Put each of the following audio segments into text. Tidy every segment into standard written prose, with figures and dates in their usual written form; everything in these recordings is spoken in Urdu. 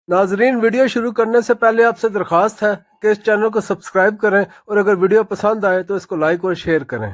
ناظرین، ویڈیو شروع کرنے سے پہلے آپ سے درخواست ہے کہ اس چینل کو سبسکرائب کریں اور اگر ویڈیو پسند آئے تو اس کو لائک اور شیئر کریں۔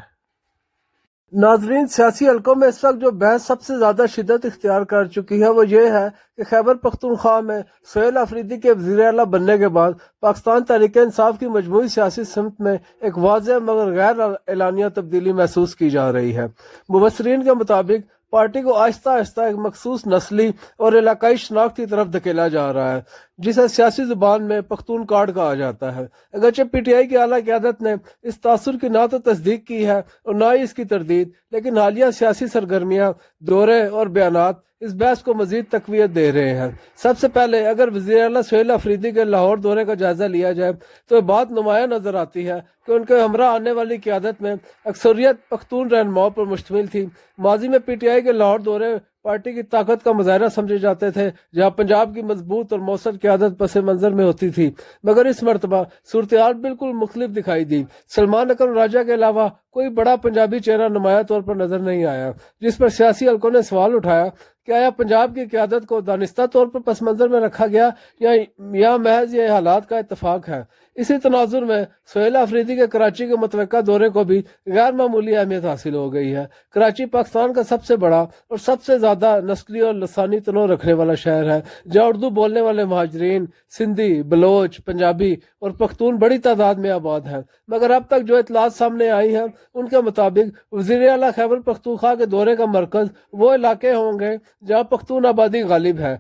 ناظرین، سیاسی حلقوں میں اس وقت جو بحث سب سے زیادہ شدت اختیار کر چکی ہے وہ یہ ہے کہ خیبر پختونخوا میں سہیل آفریدی کے وزیر اعلیٰ بننے کے بعد پاکستان تحریک انصاف کی مجموعی سیاسی سمت میں ایک واضح مگر غیر اعلانیہ تبدیلی محسوس کی جا رہی ہے۔ مبصرین کے مطابق پارٹی کو آہستہ آہستہ ایک مخصوص نسلی اور علاقائی شناخت کی طرف دھکیلا جا رہا ہے، جسے سیاسی زبان میں پختون کارڈ کہا جاتا ہے۔ اگرچہ پی ٹی آئی کی اعلیٰ قیادت نے اس تاثر کی نہ تو تصدیق کی ہے اور نہ ہی اس کی تردید، لیکن حالیہ سیاسی سرگرمیاں، دورے اور بیانات اس بحث کو مزید تقویت دے رہے ہیں۔ سب سے پہلے اگر وزیر اعلیٰ سہیل آفریدی کے لاہور دورے کا جائزہ لیا جائے تو یہ بات نمایاں نظر آتی ہے کہ ان کے ہمراہ آنے والی قیادت میں اکثریت پختون رہنماؤں پر مشتمل تھی۔ ماضی میں پی ٹی آئی کے لاہور دورے پارٹی کی طاقت کا مظاہرہ سمجھے جاتے تھے، جہاں پنجاب کی مضبوط اور مؤثر قیادت پس منظر میں ہوتی تھی، مگر اس مرتبہ صورتحال بالکل مختلف دکھائی دی۔ سلمان اکرم راجہ کے علاوہ کوئی بڑا پنجابی چہرہ نمایاں طور پر نظر نہیں آیا، جس پر سیاسی حلقوں نے سوال اٹھایا کہ آیا پنجاب کی قیادت کو دانستہ طور پر پس منظر میں رکھا گیا یا محض یہ حالات کا اتفاق ہے۔ اسی تناظر میں سہیل آفریدی کے کراچی کے متوقع دورے کو بھی غیر معمولی اہمیت حاصل ہو گئی ہے۔ کراچی پاکستان کا سب سے بڑا اور سب سے زیادہ نسلی اور لسانی تنوع رکھنے والا شہر ہے، جہاں اردو بولنے والے مہاجرین، سندھی، بلوچ، پنجابی اور پختون بڑی تعداد میں آباد ہیں۔ مگر اب تک جو اطلاعات سامنے آئی ہیں ان کے مطابق وزیر اعلیٰ خیبر پختونخوا کے دورے کا مرکز وہ علاقے ہوں گے جہاں پختون آبادی غالب ہے۔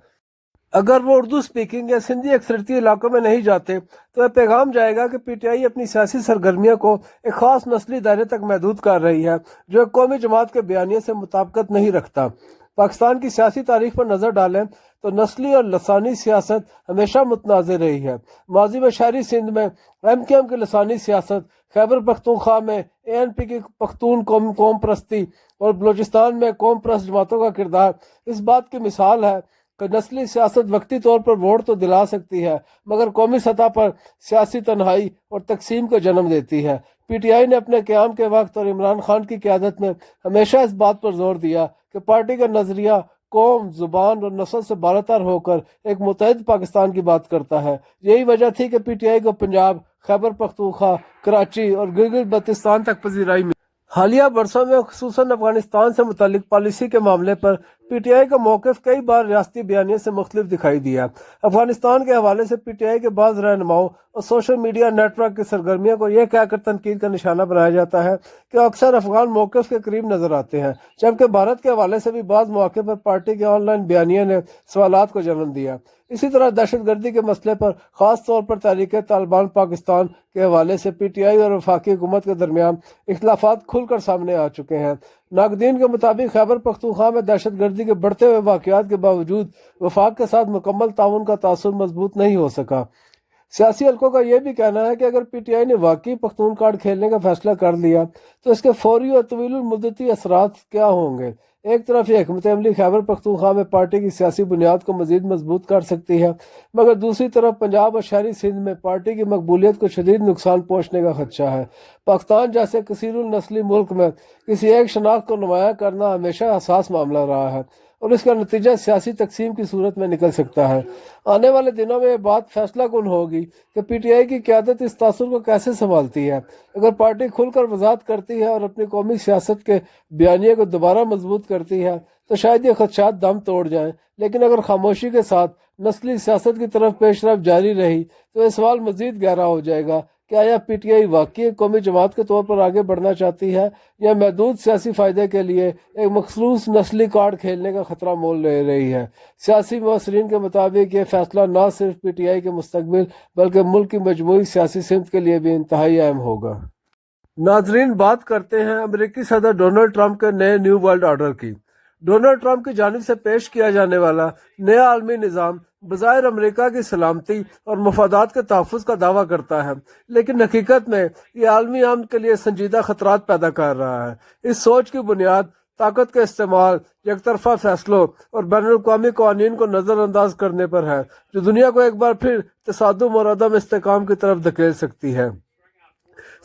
اگر وہ اردو سپیکنگ یا سندھی اکثریتی علاقوں میں نہیں جاتے تو یہ پیغام جائے گا کہ پی ٹی آئی اپنی سیاسی سرگرمیوں کو ایک خاص نسلی دائرے تک محدود کر رہی ہے، جو ایک قومی جماعت کے بیانیے سے مطابقت نہیں رکھتا۔ پاکستان کی سیاسی تاریخ پر نظر ڈالیں تو نسلی اور لسانی سیاست ہمیشہ متنازع رہی ہے۔ ماضی میں شہری سندھ میں ایم کیو ایم کی لسانی سیاست، خیبر پختونخوا میں اے این پی کی پختون قوم پرستی اور بلوچستان میں قوم پرست جماعتوں کا کردار اس بات کی مثال ہے کہ نسلی سیاست وقتی طور پر ووٹ تو دلا سکتی ہے، مگر قومی سطح پر سیاسی تنہائی اور تقسیم کو جنم دیتی ہے۔ پی ٹی آئی نے اپنے قیام کے وقت اور عمران خان کی قیادت میں ہمیشہ اس بات پر زور دیا کہ پارٹی کا نظریہ قوم، زبان اور نسل سے بالاتر ہو کر ایک متحد پاکستان کی بات کرتا ہے۔ یہی وجہ تھی کہ پی ٹی آئی کو پنجاب، خیبر پختونخوا، کراچی اور گلگت بلتستان تک پذیرائی ملی۔ حالیہ برسوں میں خصوصاً افغانستان سے متعلق پالیسی کے معاملے پر پی ٹی آئی کا موقف کئی بار ریاستی بیانیے سے مختلف دکھائی دیا۔ افغانستان کے حوالے سے پی ٹی آئی کے بعض رہنماؤں اور سوشل میڈیا نیٹ ورک کی سرگرمیوں کو یہ کہہ کر تنقید کا نشانہ بنایا جاتا ہے کہ اکثر افغان موقف کے قریب نظر آتے ہیں، جبکہ بھارت کے حوالے سے بھی بعض مواقع پر پارٹی کے آن لائن بیانیے نے سوالات کو جنم دیا۔ اسی طرح دہشت گردی کے مسئلے پر خاص طور پر تحریک طالبان پاکستان کے حوالے سے پی ٹی آئی اور وفاقی حکومت کے درمیان اختلافات کھل کر سامنے آ چکے ہیں۔ ناقدین کے مطابق خیبر پختونخوا میں دہشت گردی کے بڑھتے ہوئے واقعات کے باوجود وفاق کے ساتھ مکمل تعاون کا تاثر مضبوط نہیں ہو سکا۔ سیاسی حلقوں کا یہ بھی کہنا ہے کہ اگر پی ٹی آئی نے واقعی پختون کارڈ کھیلنے کا فیصلہ کر لیا تو اس کے فوری اور طویل المدتی اثرات کیا ہوں گے۔ ایک طرف یہ حکمت عملی خیبر پختونخوا میں پارٹی کی سیاسی بنیاد کو مزید مضبوط کر سکتی ہے، مگر دوسری طرف پنجاب اور شہری سندھ میں پارٹی کی مقبولیت کو شدید نقصان پہنچنے کا خدشہ ہے۔ پاکستان جیسے کثیر النسلی ملک میں کسی ایک شناخت کو نمایاں کرنا ہمیشہ حساس معاملہ رہا ہے اور اس کا نتیجہ سیاسی تقسیم کی صورت میں نکل سکتا ہے۔ آنے والے دنوں میں یہ بات فیصلہ کن ہوگی کہ پی ٹی آئی کی قیادت اس تاثر کو کیسے سنبھالتی ہے۔ اگر پارٹی کھل کر وضاحت کرتی ہے اور اپنی قومی سیاست کے بیانیے کو دوبارہ مضبوط کرتی ہے تو شاید یہ خدشات دم توڑ جائیں، لیکن اگر خاموشی کے ساتھ نسلی سیاست کی طرف پیش رفت جاری رہی تو یہ سوال مزید گہرا ہو جائے گا کہ آیا پی ٹی آئی واقعی ایک قومی جماعت کے طور پر آگے بڑھنا چاہتی ہے یا محدود سیاسی فائدے کے لیے ایک مخصوص نسلی کارڈ کھیلنے کا خطرہ مول لے رہی ہے۔ سیاسی مبصرین کے مطابق یہ فیصلہ نہ صرف پی ٹی آئی کے مستقبل بلکہ ملک کی مجموعی سیاسی سمت کے لیے بھی انتہائی اہم ہوگا۔ ناظرین، بات کرتے ہیں امریکی صدر ڈونلڈ ٹرمپ کے نئے نیو ورلڈ آرڈر کی۔ ڈونلڈ ٹرمپ کی جانب سے پیش کیا جانے والا نیا عالمی نظام بظاہر امریکہ کی سلامتی اور مفادات کے تحفظ کا دعویٰ کرتا ہے، لیکن حقیقت میں یہ عالمی امن کے لیے سنجیدہ خطرات پیدا کر رہا ہے۔ اس سوچ کی بنیاد طاقت کے استعمال، یک طرفہ فیصلوں اور بین الاقوامی قوانین کو نظر انداز کرنے پر ہے، جو دنیا کو ایک بار پھر تصادم اور عدم استحکام کی طرف دھکیل سکتی ہے۔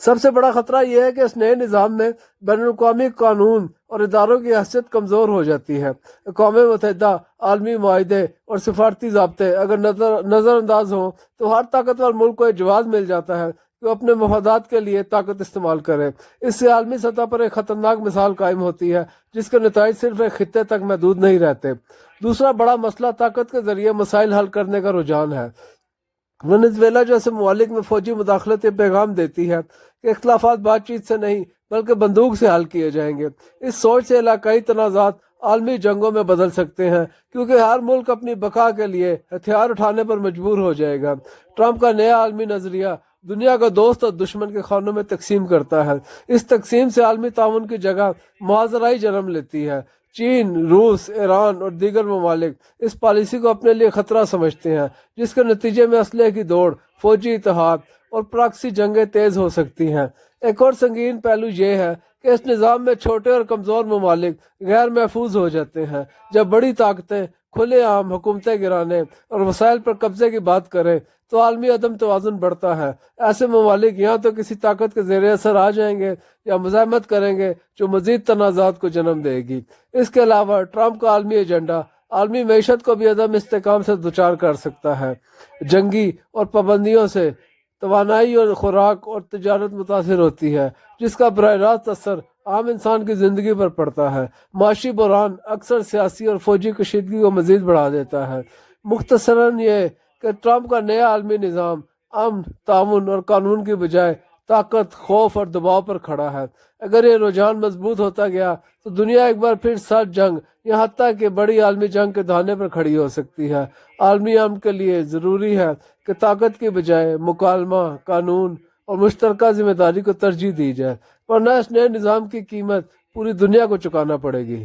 سب سے بڑا خطرہ یہ ہے کہ اس نئے نظام میں بین الاقوامی قانون اور اداروں کی حیثیت کمزور ہو جاتی ہے۔ اقوام متحدہ، عالمی معاہدے اور سفارتی ضابطے اگر نظر انداز ہوں تو ہر طاقتور ملک کو یہ جواز مل جاتا ہے کہ وہ اپنے مفادات کے لیے طاقت استعمال کرے۔ اس سے عالمی سطح پر ایک خطرناک مثال قائم ہوتی ہے جس کے نتائج صرف ایک خطے تک محدود نہیں رہتے۔ دوسرا بڑا مسئلہ طاقت کے ذریعے مسائل حل کرنے کا رجحان ہے۔ ونیزویلا جیسے ممالک میں فوجی مداخلت یہ پیغام دیتی ہے کہ اختلافات بات چیت سے نہیں بلکہ بندوق سے حل کیے جائیں گے۔ اس سوچ سے علاقائی تنازعات عالمی جنگوں میں بدل سکتے ہیں کیونکہ ہر ملک اپنی بقا کے لیے ہتھیار اٹھانے پر مجبور ہو جائے گا۔ ٹرمپ کا نیا عالمی نظریہ دنیا کو دوست اور دشمن کے خانوں میں تقسیم کرتا ہے۔ اس تقسیم سے عالمی تعاون کی جگہ معاذرائی جنم لیتی ہے۔ چین، روس، ایران اور دیگر ممالک اس پالیسی کو اپنے لیے خطرہ سمجھتے ہیں جس کے نتیجے میں اسلحے کی دوڑ، فوجی اتحاد اور پراکسی جنگیں تیز ہو سکتی ہیں۔ ایک اور سنگین پہلو یہ ہے کہ اس نظام میں چھوٹے اور کمزور ممالک غیر محفوظ ہو جاتے ہیں۔ جب بڑی طاقتیں کھلے عام حکومتیں گرانے اور وسائل پر قبضے کی بات کریں تو عالمی عدم توازن بڑھتا ہے۔ ایسے ممالک یا تو کسی طاقت کے زیر اثر آ جائیں گے یا مزاحمت کریں گے جو مزید تنازعات کو جنم دے گی۔ اس کے علاوہ ٹرمپ کا عالمی ایجنڈا عالمی معیشت کو بھی عدم استحکام سے دوچار کر سکتا ہے۔ جنگی اور پابندیوں سے توانائی اور خوراک اور تجارت متاثر ہوتی ہے جس کا براہ راست اثر عام انسان کی زندگی پر پڑتا ہے۔ معاشی بحران اکثر سیاسی اور فوجی کشیدگی کو مزید بڑھا دیتا ہے۔ مختصراً یہ کہ ٹرمپ کا نیا عالمی نظام امن، تعاون اور قانون کی بجائے طاقت، خوف اور دباؤ پر کھڑا ہے۔ اگر یہ رجحان مضبوط ہوتا گیا تو دنیا ایک بار پھر سرد جنگ یا حتیٰ کہ بڑی عالمی جنگ کے دہانے پر کھڑی ہو سکتی ہے۔ عالمی امن کے لیے ضروری ہے کہ طاقت کی بجائے مکالمہ، قانون اور مشترکہ ذمہ داری کو ترجیح دی جائے، ورنہ اس نئے نظام کی قیمت پوری دنیا کو چکانا پڑے گی۔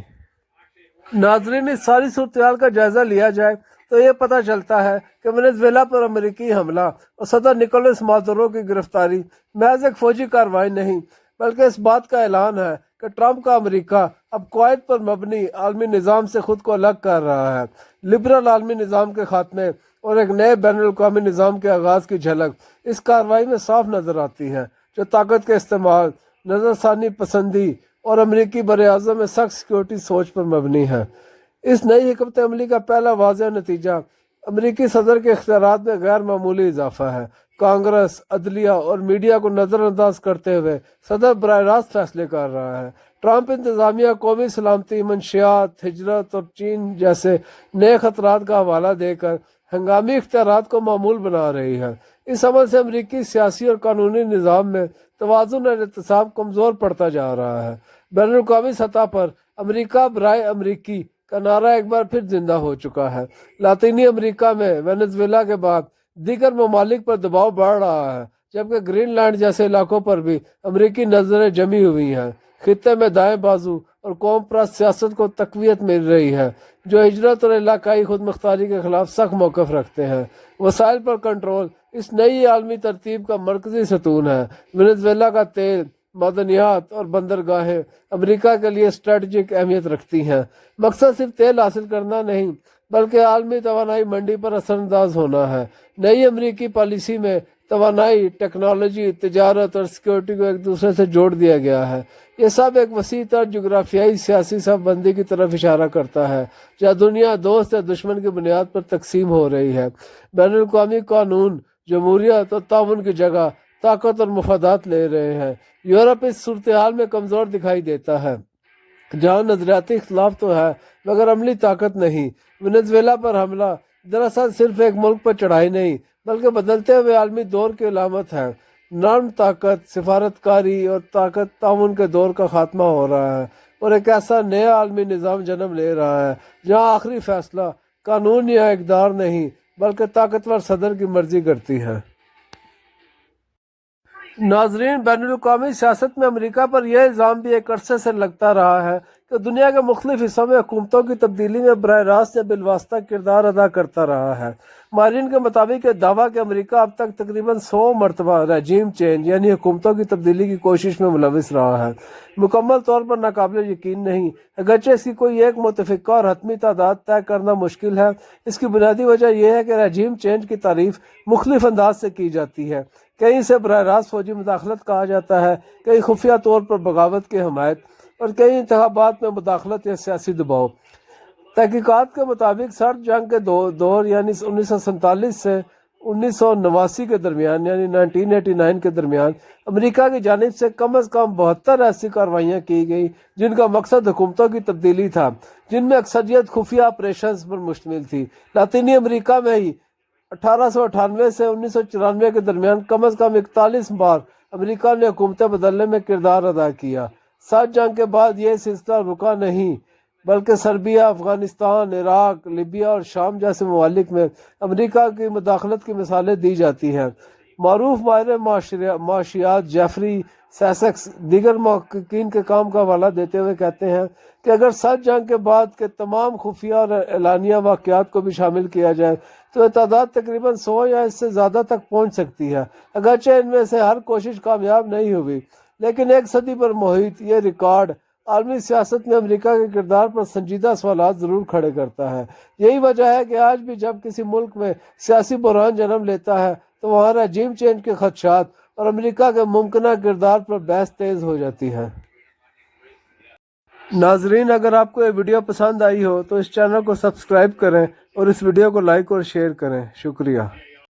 ناظرین، اس ساری صورتحال کا جائزہ لیا جائے تو یہ پتہ چلتا ہے کہ ونیزویلا پر امریکی حملہ اور صدر نکولس مادورو کی گرفتاری محض ایک فوجی کارروائی نہیں بلکہ اس بات کا اعلان ہے کہ ٹرمپ کا امریکہ اب قواعد پر مبنی عالمی نظام سے خود کو الگ کر رہا ہے۔ لبرل عالمی نظام کے خاتمے اور ایک نئے بین الاقوامی نظام کے آغاز کی جھلک اس کارروائی میں صاف نظر آتی ہے، جو طاقت کے استعمال، نظر ثانی پسندی اور امریکی براعظم میں سخت سیکورٹی سوچ پر مبنی ہے۔ اس نئی حکمت عملی کا پہلا واضح نتیجہ امریکی صدر کے اختیارات میں غیر معمولی اضافہ ہے۔ کانگریس، عدلیہ اور میڈیا کو نظر انداز کرتے ہوئے صدر براہ راست فیصلے کر رہا ہے۔ ٹرمپ انتظامیہ قومی سلامتی، منشیات، ہجرت اور چین جیسے نئے خطرات کا حوالہ دے کر ہنگامی اختیارات کو معمول بنا رہی ہے۔ اس عمل سے امریکی سیاسی اور قانونی نظام میں توازن اور احتساب کمزور پڑتا جا رہا ہے۔ بین الاقوامی سطح پر امریکہ برائے امریکی کا نعرہ ایک بار پھر زندہ ہو چکا ہے۔ لاطینی امریکہ میں وینزویلا کے بعد دیگر ممالک پر دباؤ بڑھ رہا ہے، جبکہ گرین لینڈ جیسے علاقوں پر بھی امریکی نظریں جمی ہوئی ہیں۔ خطے میں دائیں بازو اور قوم پرست سیاست کو تقویت مل رہی ہے، جو ہجرت اور علاقائی خود مختاری کے خلاف سخت موقف رکھتے ہیں۔ وسائل پر کنٹرول اس نئی عالمی ترتیب کا مرکزی ستون ہے۔ وینزویلا کا تیل، معدنیات اور بندرگاہیں امریکہ کے لیے اسٹریٹجک اہمیت رکھتی ہیں۔ مقصد صرف تیل حاصل کرنا نہیں بلکہ عالمی توانائی منڈی پر اثر انداز ہونا ہے۔ نئی امریکی پالیسی میں توانائی، ٹیکنالوجی، تجارت اور سیکورٹی کو ایک دوسرے سے جوڑ دیا گیا ہے۔ یہ سب ایک وسیع تر جغرافیائی سیاسی صف بندی کی طرف اشارہ کرتا ہے، جہاں دنیا دوست یا دشمن کی بنیاد پر تقسیم ہو رہی ہے۔ بین الاقوامی قانون جمہوریت اور تعاون کی جگہ طاقت اور مفادات لے رہے ہیں۔ یورپ اس صورتحال میں کمزور دکھائی دیتا ہے، جہاں نظریاتی اختلاف تو ہے مگر عملی طاقت نہیں۔ وینزویلا پر حملہ دراصل صرف ایک ملک پر چڑھائی نہیں بلکہ بدلتے ہوئے عالمی دور کی علامت ہے۔ نرم طاقت، سفارتکاری اور طاقت تعاون کے دور کا خاتمہ ہو رہا ہے اور ایک ایسا نیا عالمی نظام جنم لے رہا ہے جہاں آخری فیصلہ قانون یا اقدار نہیں بلکہ طاقتور صدر کی مرضی کرتی ہے۔ ناظرین، بین الاقوامی سیاست میں امریکہ پر یہ الزام بھی ایک عرصے سے لگتا رہا ہے کہ دنیا کے مختلف حصوں میں حکومتوں کی تبدیلی میں براہ راست یا بالواسطہ کردار ادا کرتا رہا ہے۔ ماہرین کے مطابق یہ دعویٰ کہ امریکہ اب تک تقریباً 100 مرتبہ رجیم چینج یعنی حکومتوں کی تبدیلی کی کوشش میں ملوث رہا ہے، مکمل طور پر ناقابل یقین نہیں، اگرچہ اس کی کوئی ایک متفقہ اور حتمی تعداد طے کرنا مشکل ہے۔ اس کی بنیادی وجہ یہ ہے کہ رجیم چینج کی تعریف مختلف انداز سے کی جاتی ہے۔ کہیں سے براہ راست فوجی مداخلت کہا جاتا ہے، کہیں خفیہ طور پر بغاوت کی حمایت اور کئی انتخابات میں مداخلت یا سیاسی دباؤ۔ تحقیقات کے مطابق سرد جنگ کے دور یعنی 1947 سے 1989 کے درمیان یعنی 1989 کے درمیان امریکہ کی جانب سے کم از کم 72 ایسی کارروائیاں کی گئی جن کا مقصد حکومتوں کی تبدیلی تھا، جن میں اکثریت خفیہ آپریشنز پر مشتمل تھی۔ لاطینی امریکہ میں ہی 1898 سے 1994 کے درمیان کم از کم 41 بار امریکہ نے حکومتیں بدلنے میں کردار ادا کیا۔ سرد جنگ کے بعد یہ سلسلہ رکا نہیں، بلکہ سربیا، افغانستان، عراق، لیبیا اور شام جیسے ممالک میں امریکہ کی مداخلت کی مثالیں دی جاتی ہیں۔ معروف ماہر معاشیات جیفری سیسکس دیگر محققین کے کام کا حوالہ دیتے ہوئے کہتے ہیں کہ اگر سرد جنگ کے بعد کے تمام خفیہ اور اعلانیہ واقعات کو بھی شامل کیا جائے تو یہ تعداد تقریباً 100 یا اس سے زیادہ تک پہنچ سکتی ہے۔ اگرچہ ان میں سے ہر کوشش کامیاب نہیں ہوئی، لیکن ایک صدی پر محیط یہ ریکارڈ عالمی سیاست میں امریکہ کے کردار پر سنجیدہ سوالات ضرور کھڑے کرتا ہے۔ یہی وجہ ہے کہ آج بھی جب کسی ملک میں سیاسی بحران جنم لیتا ہے تو وہاں رجیم چینج کے خدشات اور امریکہ کے ممکنہ کردار پر بحث تیز ہو جاتی ہے۔ ناظرین، اگر آپ کو یہ ویڈیو پسند آئی ہو تو اس چینل کو سبسکرائب کریں اور اس ویڈیو کو لائک اور شیئر کریں۔ شکریہ۔